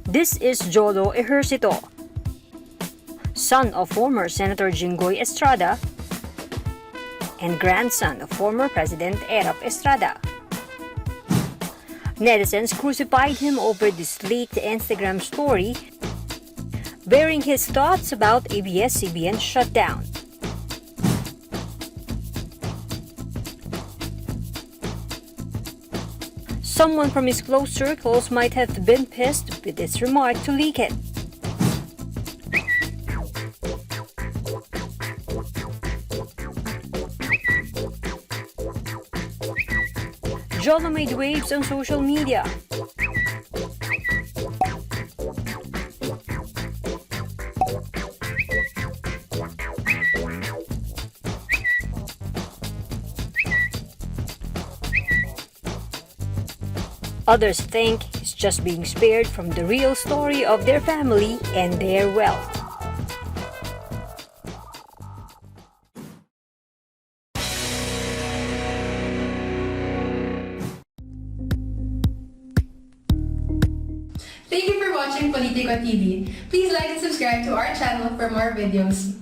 This is Jolo, son of former Senator Jinggoy Estrada and grandson of former President Erap Estrada. Netizens crucified him over this leaked Instagram story bearing his thoughts about ABS-CBN shutdown. Someone from his close circles might have been pissed with this remark to leak it. Jolo made waves on social media. Others think he's just being spared from the real story of their family and their wealth. Thank you for watching Politico TV. Please like and subscribe to our channel for more videos.